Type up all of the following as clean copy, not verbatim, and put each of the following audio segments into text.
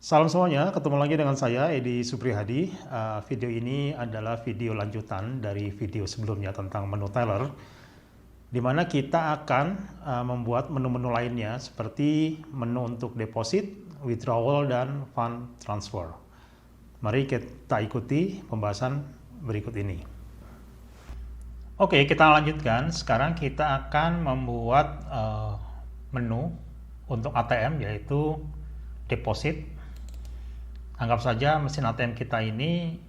Salam semuanya, ketemu lagi dengan saya Edi Suprihadi. Video ini adalah video lanjutan dari video sebelumnya tentang menu teller, di mana kita akan membuat menu-menu lainnya seperti menu untuk deposit, withdrawal, dan fund transfer. Mari kita ikuti pembahasan berikut ini. Oke, kita lanjutkan. Sekarang kita akan membuat menu untuk ATM, yaitu deposit. Anggap saja mesin ATM kita ini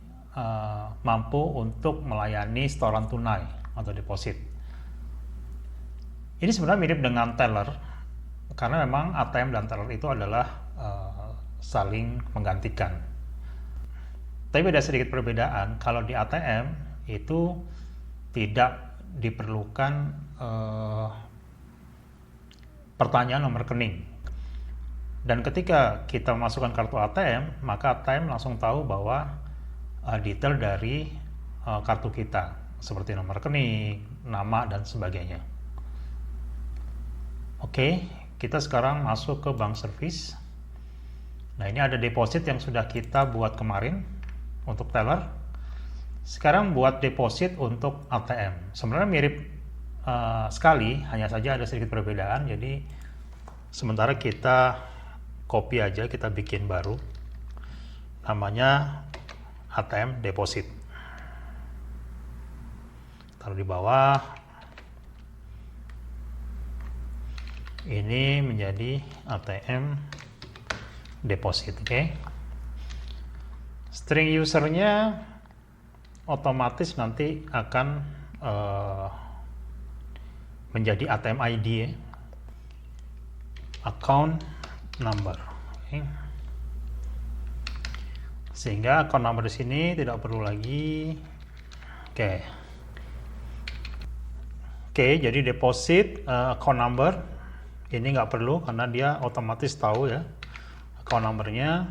mampu untuk melayani setoran tunai atau deposit. Ini sebenarnya mirip dengan teller, karena memang ATM dan teller itu adalah saling menggantikan. Tapi ada sedikit perbedaan. Kalau di ATM itu tidak diperlukan pertanyaan nomor rekening. Dan ketika kita masukkan kartu ATM, maka ATM langsung tahu bahwa detail dari kartu kita, seperti nomor rekening, nama, dan sebagainya. Oke, kita sekarang masuk ke bank service. Nah, ini ada deposit yang sudah kita buat kemarin untuk teller. Sekarang buat deposit untuk ATM. Sebenarnya mirip sekali, hanya saja ada sedikit perbedaan. Jadi sementara kita copy aja, kita bikin baru, namanya ATM deposit. Taruh di bawah. Ini menjadi ATM deposit. Oke. String usernya otomatis nanti akan menjadi ATM ID ya. Account number. Okay. Sehingga account number di sini tidak perlu lagi. Oke, jadi deposit account number ini nggak perlu karena dia otomatis tahu ya account numbernya.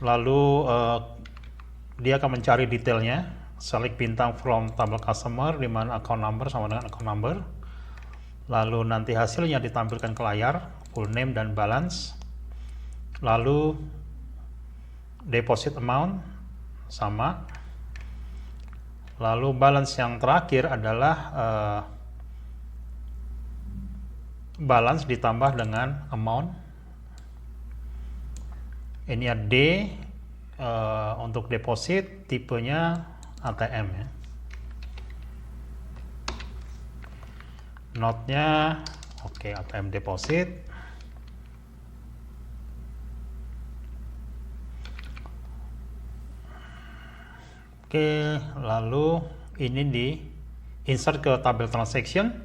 Lalu dia akan mencari detailnya, select bintang from table customer, di mana account number sama dengan account number. Lalu nanti hasilnya ditampilkan ke layar, full name dan balance. Lalu deposit amount sama. Lalu balance yang terakhir adalah balance ditambah dengan amount. Ini ada D untuk deposit, tipenya ATM ya. Note-nya oke, ATM deposit. Oke, lalu ini di insert ke tabel transaction,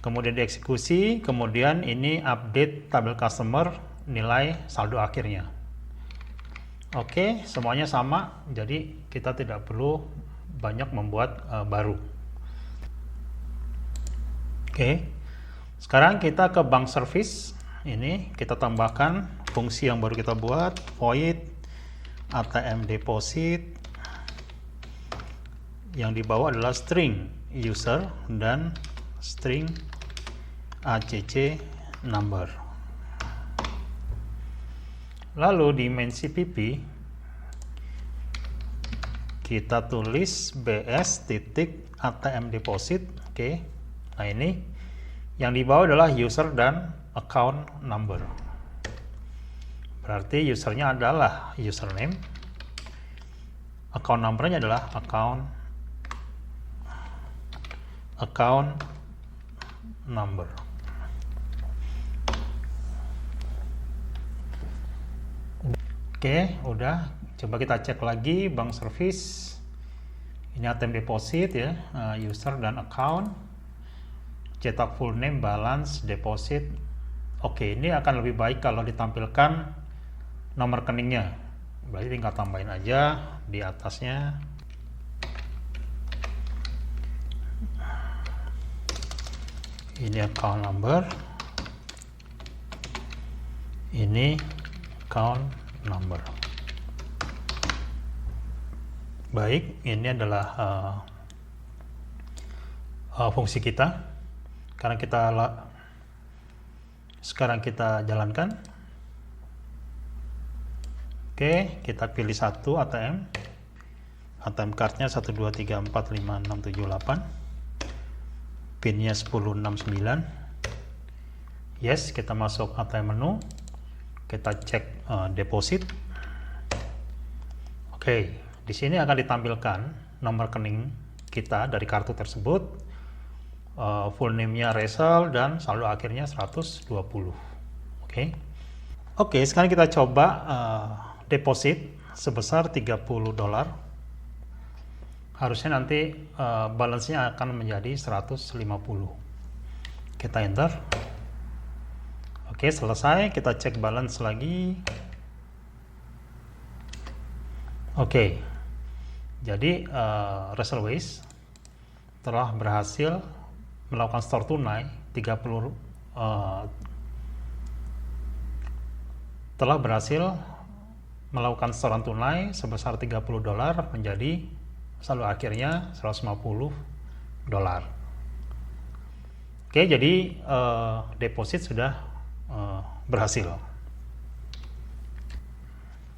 kemudian dieksekusi, kemudian ini update tabel customer nilai saldo akhirnya. Oke, semuanya sama, jadi kita tidak perlu banyak membuat baru. Oke, sekarang kita ke bank service. Ini kita tambahkan fungsi yang baru kita buat, void ATM deposit. Yang di bawah adalah string user dan string ACC number. Lalu di main CPP kita tulis BS titik ATM deposit. Oke. Nah, ini yang di bawah adalah user dan account number. Berarti usernya adalah username, account numbernya adalah account number. Oke, udah. Coba kita cek lagi bank service. Ini ATM deposit ya, user dan account. Cetak full name, balance, deposit. Oke, ini akan lebih baik kalau ditampilkan nomor rekeningnya. Berarti tinggal tambahin aja di atasnya. Ini account number. Ini account number. Baik, ini adalah fungsi kita. Sekarang kita jalankan. Oke, kita pilih satu ATM. ATM cardnya 123456678. PIN-nya 1069. Yes, kita masuk ATM menu. Kita cek deposit. Oke, di sini akan ditampilkan nomor rekening kita dari kartu tersebut. Full name-nya Resel dan saldo akhirnya 120. Oke. Oke, sekarang kita coba deposit sebesar $30. Harusnya nanti balance-nya akan menjadi 150. Kita enter. Oke, selesai. Kita cek balance lagi. Oke. Jadi Reselways telah berhasil melakukan store tunai 30 telah berhasil melakukan setoran tunai sebesar $30 menjadi saldo akhirnya $150. Oke, jadi deposit sudah berhasil.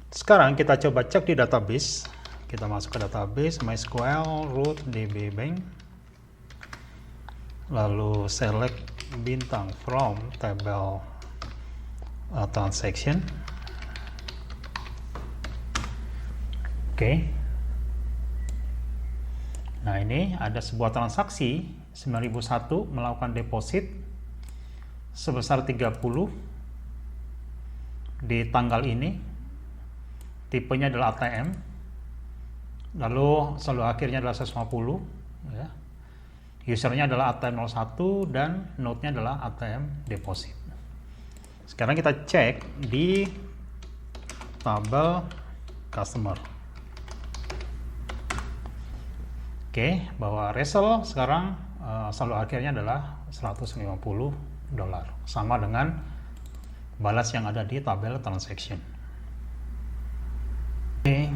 Sekarang kita coba cek di database. Kita masuk ke database MySQL root DB Bank, lalu select bintang from table transaction. Oke. Nah, ini ada sebuah transaksi 9001 melakukan deposit sebesar 30 di tanggal ini. Tipenya adalah ATM. Lalu saldo akhirnya adalah 150 ya. Usernya adalah ATM 01 dan node-nya adalah ATM deposit. Sekarang kita cek di tabel customer. Oke, bahwa Resel sekarang saldo akhirnya adalah $150, sama dengan balance yang ada di tabel transaction. Oke.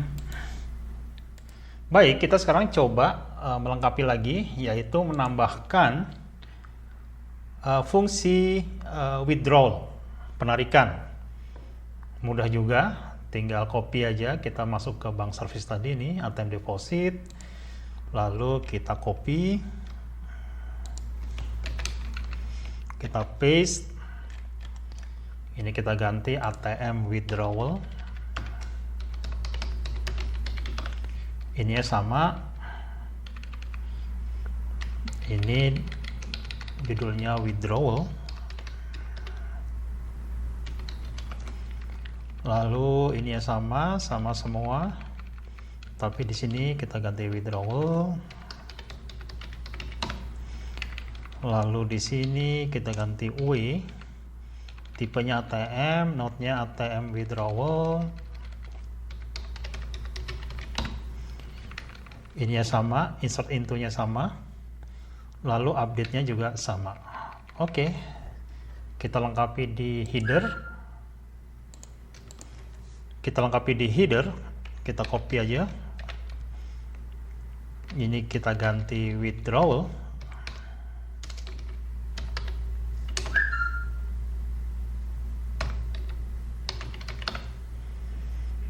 Baik, kita sekarang coba melengkapi lagi, yaitu menambahkan fungsi withdrawal, penarikan. Mudah juga, tinggal copy aja. Kita masuk ke bank service tadi nih, ATM deposit. Lalu kita copy, kita paste, ini kita ganti ATM withdrawal, ini sama, ini judulnya withdrawal, lalu ini sama semua. Tapi di sini kita ganti withdrawal. Lalu di sini kita ganti W. Tipenya ATM, node-nya ATM withdrawal. Ini sama, insert into-nya sama. Lalu update-nya juga sama. Oke. Kita lengkapi di header. Kita copy aja. Ini kita ganti withdrawal.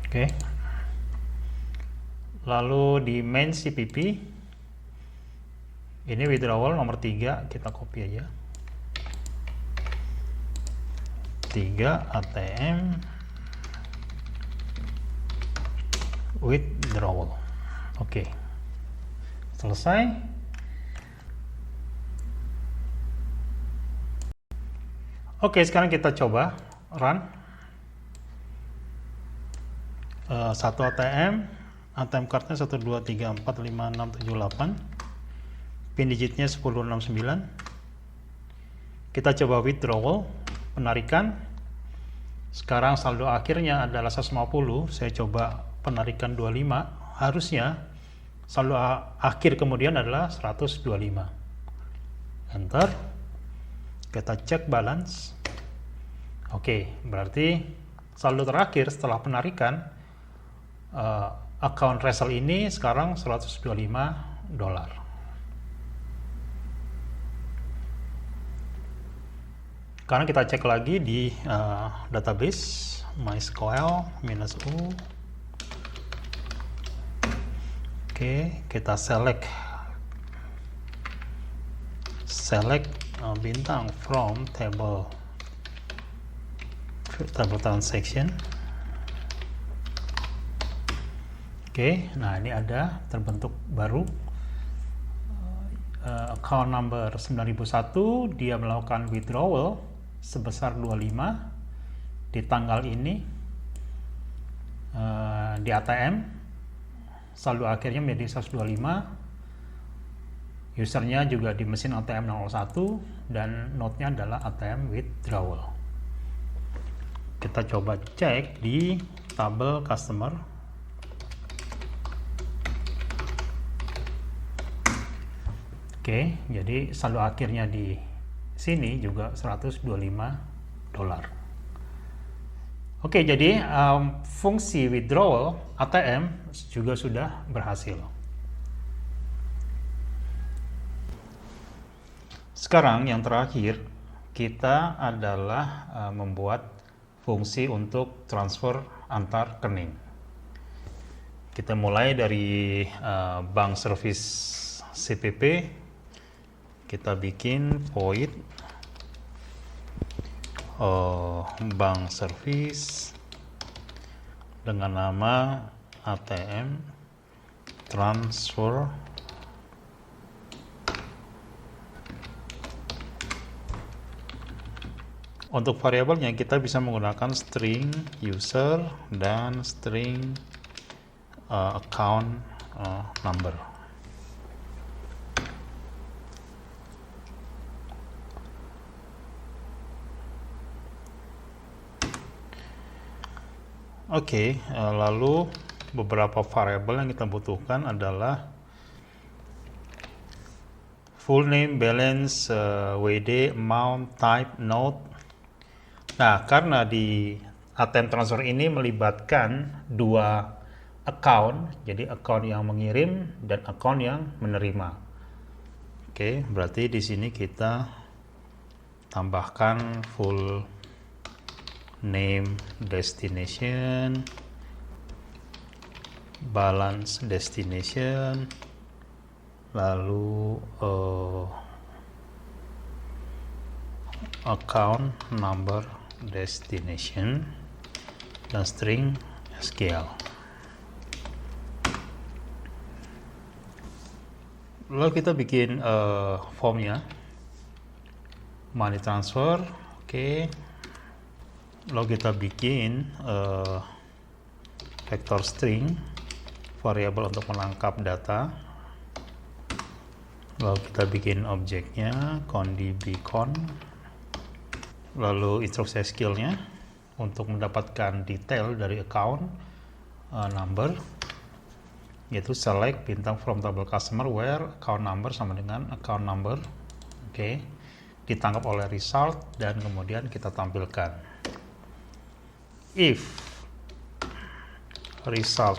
Oke. Lalu di main CPP, ini withdrawal nomor 3, kita copy aja. 3 ATM withdrawal. Oke. Selesai. Oke, sekarang kita coba run. Satu ATM cardnya 123456678, PIN digitnya 1069. Kita coba withdrawal, penarikan. Sekarang saldo akhirnya adalah 150. Saya coba penarikan 25. Harusnya saldo akhir kemudian adalah 125. Enter. Kita cek balance. Oke, berarti saldo terakhir setelah penarikan account Resel ini sekarang $125. Sekarang kita cek lagi di database MySQL -u. Oke, kita select bintang from table transaction. Oke, nah ini ada terbentuk baru account number 9001, dia melakukan withdrawal sebesar 25 di tanggal ini di ATM, saldo akhirnya menjadi 125, usernya juga di mesin ATM 01, dan node-nya adalah ATM withdrawal. Kita coba cek di tabel customer. Oke, jadi saldo akhirnya di sini juga $125. Oke, jadi fungsi withdrawal ATM juga sudah berhasil. Sekarang yang terakhir kita adalah membuat fungsi untuk transfer antar rekening. Kita mulai dari bank service CPP. Kita bikin void bank service dengan nama ATM transfer untuk variabelnya kita bisa menggunakan string user dan string account number. Oke, lalu beberapa variabel yang kita butuhkan adalah full name, balance, WD, amount, type, node. Nah, karena di ATM transfer ini melibatkan dua account, jadi account yang mengirim dan account yang menerima. Oke, berarti di sini kita tambahkan full name destination, balance destination, lalu account number destination, dan string SQL. Lalu kita bikin formnya, money transfer. Oke. Lalu kita bikin vector string, variabel untuk menangkap data. Lalu kita bikin objeknya conDB_con. Lalu instruksi SQL-nya untuk mendapatkan detail dari account number, yaitu select bintang from table customer where account number sama dengan account number. Oke, ditangkap oleh result dan kemudian kita tampilkan. If result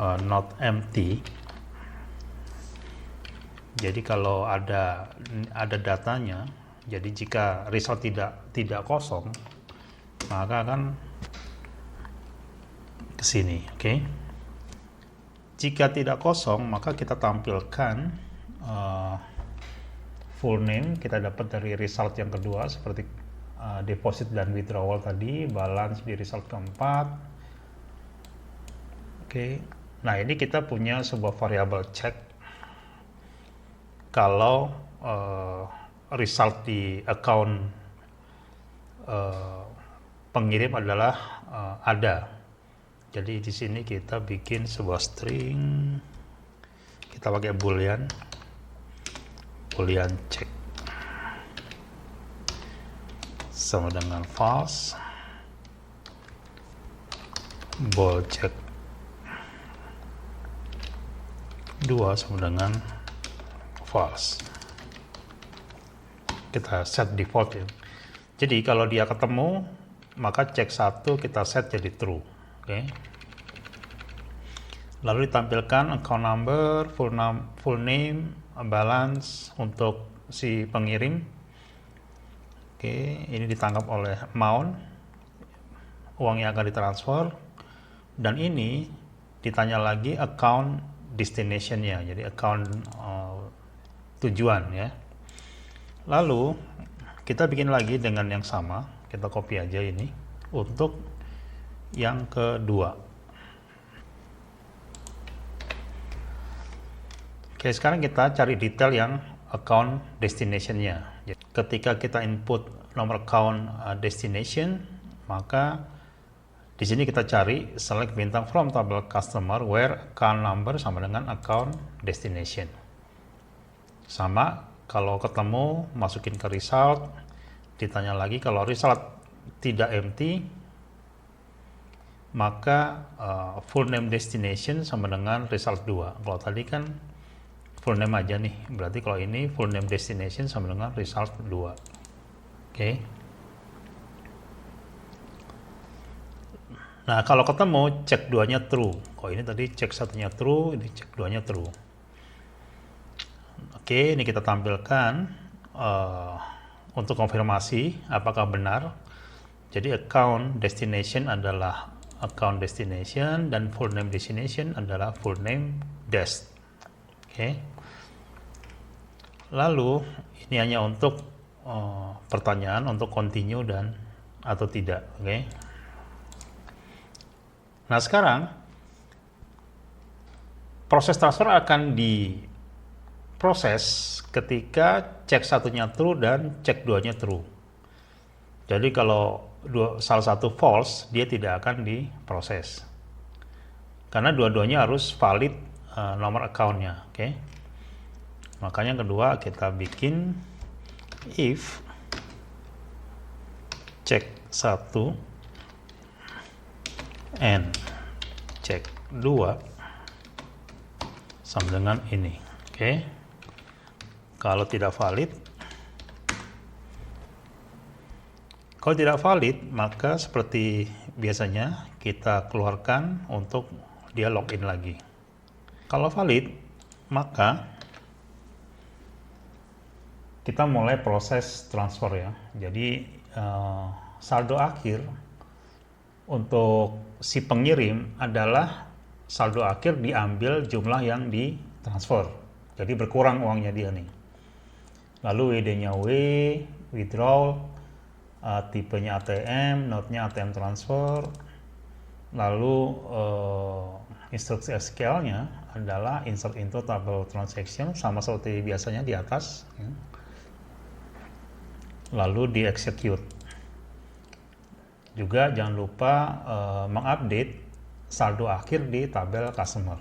not empty, jadi kalau ada datanya, jadi jika result tidak kosong, maka akan ke sini. Oke. Jika tidak kosong, maka kita tampilkan full name kita dapat dari result yang kedua seperti deposit dan withdrawal tadi, balance di result keempat. Oke. Nah, ini kita punya sebuah variabel check kalau result di account pengirim adalah ada. Jadi di sini kita bikin sebuah string, kita pakai boolean check sama dengan false, bool check 2 sama dengan false. Kita set default ya. Jadi kalau dia ketemu, maka cek 1 kita set jadi true. Oke. Lalu ditampilkan account number, full name, balance untuk si pengirim, Oke, ini ditangkap oleh amount, uangnya akan ditransfer, dan ini ditanya lagi account destination-nya, jadi account tujuan ya. Lalu kita bikin lagi dengan yang sama, kita copy aja ini untuk yang kedua. Oke, sekarang kita cari detail yang account destination-nya. Ketika kita input nomor account destination, maka di sini kita cari select bintang from table customer where account number sama dengan account destination. Sama, kalau ketemu masukin ke result, ditanya lagi. Kalau result tidak empty, maka full name destination sama dengan result 2. Kalau tadi kan full name aja nih, berarti kalau ini full name destination sama dengan result 2. Oke. Nah, kalau ketemu cek 2-nya true. Kalau ini tadi cek 1-nya true, ini cek 2-nya true. Oke, ini kita tampilkan untuk konfirmasi apakah benar. Jadi account destination adalah account destination dan full name destination adalah full name dest. Oke. Lalu ini hanya untuk pertanyaan untuk continue dan atau tidak. Oke. Nah, sekarang proses transfer akan diproses ketika cek 1-nya true dan cek 2-nya true. Jadi kalau salah satu false, dia tidak akan diproses. Karena dua-duanya harus valid nomor account-nya. Oke. Makanya kedua kita bikin if cek 1 and cek 2 sama dengan ini. Oke. Kalau tidak valid, maka seperti biasanya kita keluarkan untuk dia login lagi. Kalau valid, maka kita mulai proses transfer ya. Jadi saldo akhir untuk si pengirim adalah saldo akhir diambil jumlah yang ditransfer. Jadi berkurang uangnya dia nih. Lalu WD-nya withdrawal, tipenya ATM, node-nya ATM transfer. Lalu instruksi SQL-nya adalah insert into table transaction sama seperti biasanya di atas. Ya. Lalu di execute. Juga jangan lupa mengupdate saldo akhir di tabel customer.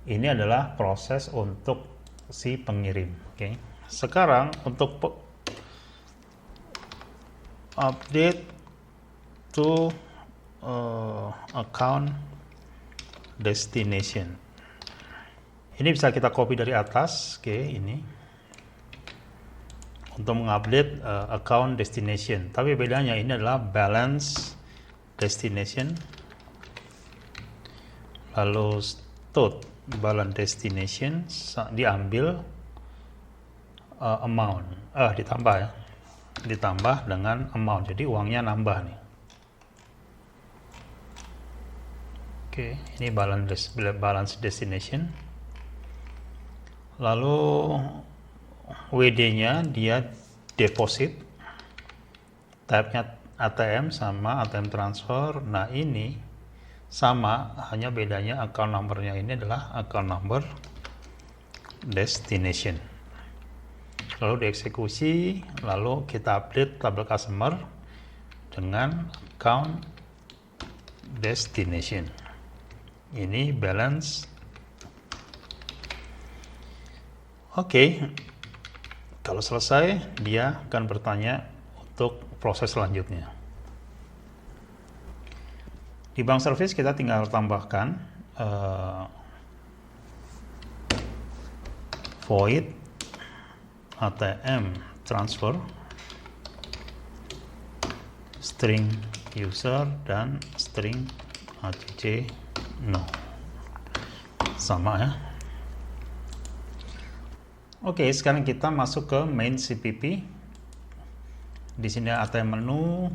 Ini adalah proses untuk si pengirim. Oke. Sekarang untuk update to account destination. Ini bisa kita copy dari atas. Oke, ini. Untuk mengupdate account destination, tapi bedanya ini adalah balance destination, lalu stud balance destination diambil amount, ditambah dengan amount, jadi uangnya nambah nih. Oke, ini balance destination, lalu WD-nya dia deposit, type-nya ATM sama ATM transfer. Nah, ini sama, hanya bedanya account number-nya ini adalah account number destination. Lalu dieksekusi, lalu kita update tabel customer dengan account destination. Ini balance. Oke. Kalau selesai, dia akan bertanya untuk proses selanjutnya. Di bank service kita tinggal tambahkan void ATM transfer string user dan string ACC no. Sama ya. Oke, sekarang kita masuk ke main CPP. Di sini ATM menu.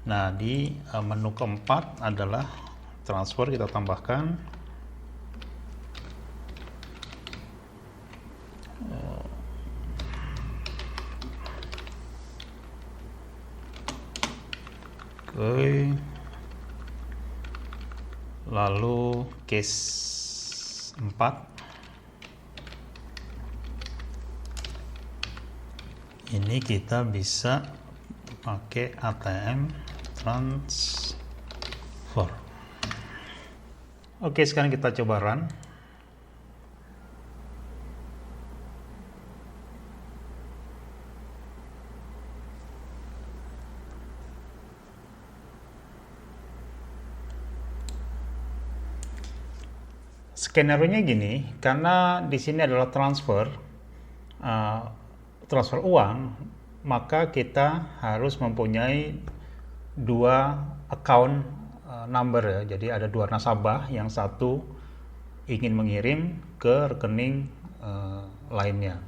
Nah, di menu keempat adalah transfer, kita tambahkan. Oke. Lalu case 4. Ini kita bisa pakai ATM transfer. Oke, sekarang kita coba run. Skenario-nya gini, karena di sini adalah transfer uang, maka kita harus mempunyai dua account number ya. Jadi ada dua nasabah, yang satu ingin mengirim ke rekening lainnya.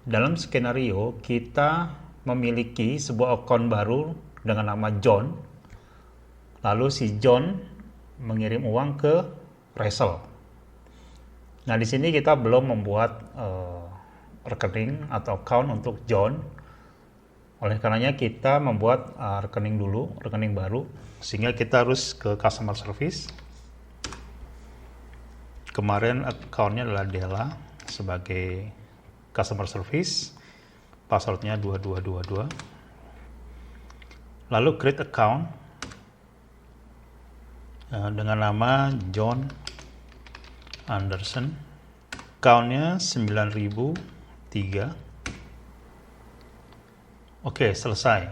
Dalam skenario kita memiliki sebuah account baru dengan nama John, lalu si John mengirim uang ke Rachel. Nah, di sini kita belum membuat rekening atau account untuk John. Oleh karenanya kita membuat rekening dulu, rekening baru, sehingga kita harus ke customer service. Kemarin accountnya adalah Della sebagai customer service, passwordnya 2222. Lalu create account dengan nama John Anderson. Accountnya 9003. Oke, selesai.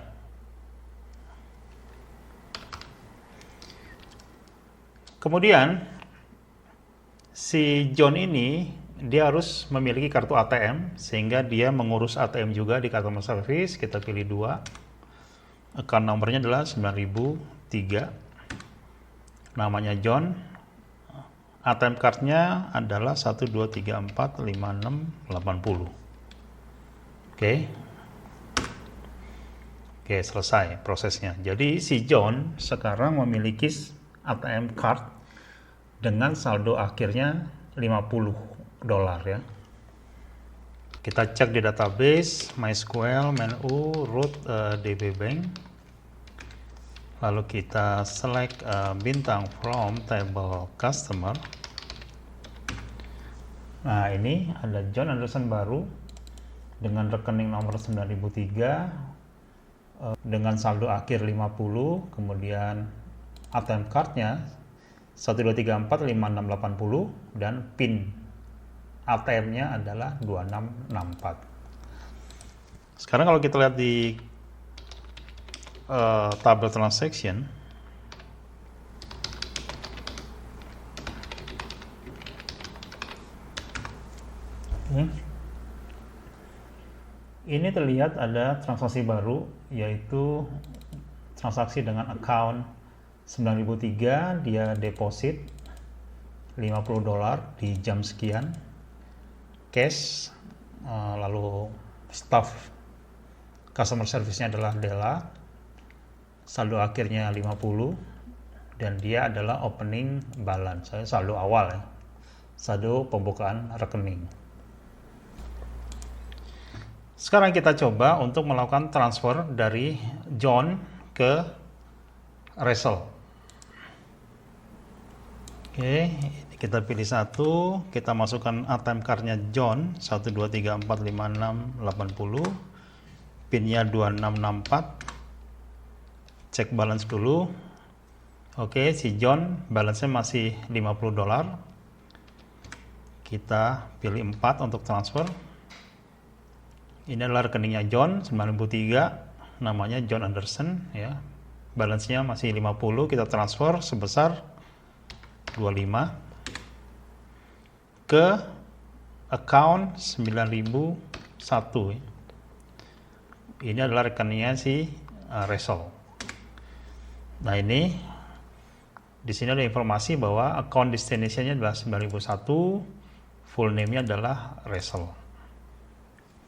Kemudian si John ini dia harus memiliki kartu ATM, sehingga dia mengurus ATM juga di customer service. Kita pilih 2. Account nomornya adalah 9003. Namanya John. ATM cardnya adalah 12345680. Oke. Oke, selesai prosesnya. Jadi si John sekarang memiliki ATM card dengan saldo akhirnya $50 ya. Kita cek di database MySQL menu root DB Bank. Lalu kita select bintang from table customer. Nah, ini ada John Anderson baru dengan rekening nomor 9003 dengan saldo akhir 50, kemudian ATM cardnya 12345680 dan PIN ATM-nya adalah 2664. Sekarang kalau kita lihat di tabel transaction, ini terlihat ada transaksi baru, yaitu transaksi dengan account 9003. Dia deposit $50 di jam sekian, cash, lalu staff customer service-nya adalah Della, saldo akhirnya 50, dan dia adalah opening balance, saldo awal ya, saldo pembukaan rekening. Sekarang kita coba untuk melakukan transfer dari John ke Rachel. Oke, kita pilih satu, kita masukkan ATM card-nya John 12345680, PIN-nya 2664. Cek balance dulu. Oke, si John balance-nya masih $50. Kita pilih 4 untuk transfer. Ini adalah rekeningnya John 9003, namanya John Anderson ya. Balance-nya masih 50, kita transfer sebesar 25 ke account 9001 ya. Ini adalah rekeningnya si Rachel. Nah, ini di sini ada informasi bahwa account destination-nya adalah 9001, full name-nya adalah Rachel.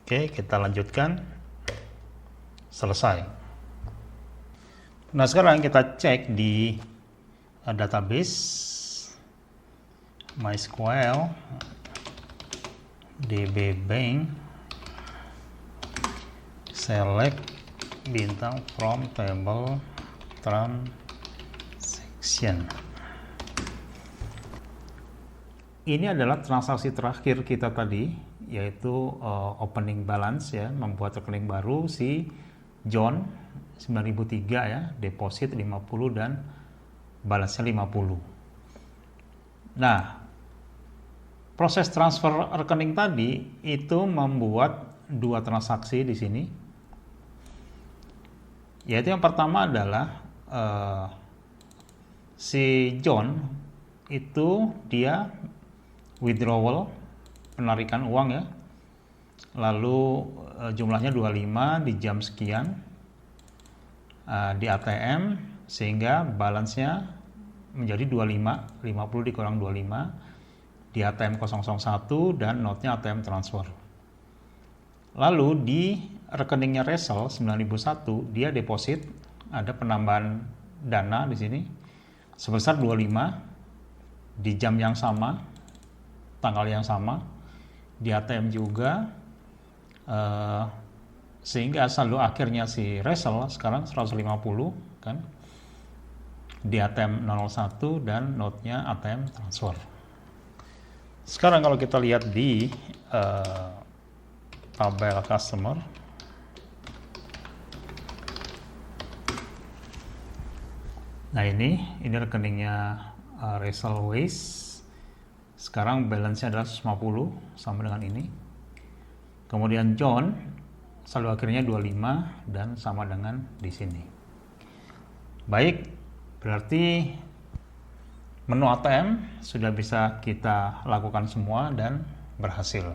Oke, kita lanjutkan. Selesai. Nah, sekarang kita cek di database MySQL DB Bank, select bintang from table transaction. Ini adalah transaksi terakhir kita tadi, yaitu opening balance ya, membuat rekening baru si John 9003 ya, deposit 50 dan balance-nya 50. Nah, proses transfer rekening tadi itu membuat dua transaksi di sini. Yaitu yang pertama adalah si John itu dia withdrawal, penarikan uang ya, lalu jumlahnya 25 di jam sekian di ATM, sehingga balance-nya menjadi 25, 50 dikurang 25 di ATM 001 dan note-nya ATM transfer. Lalu di rekeningnya Resel 9001 dia deposit, ada penambahan dana di sini sebesar 25 di jam yang sama, tanggal yang sama, di ATM juga, sehingga saldo akhirnya si Resel sekarang 150 kan, di ATM 01 dan note-nya ATM transfer. Sekarang kalau kita lihat di tabel customer, nah ini rekeningnya Resel Waste. Sekarang balance-nya adalah 150 sama dengan ini. Kemudian John saldo akhirnya 25 dan sama dengan di sini. Baik, berarti menu ATM sudah bisa kita lakukan semua dan berhasil.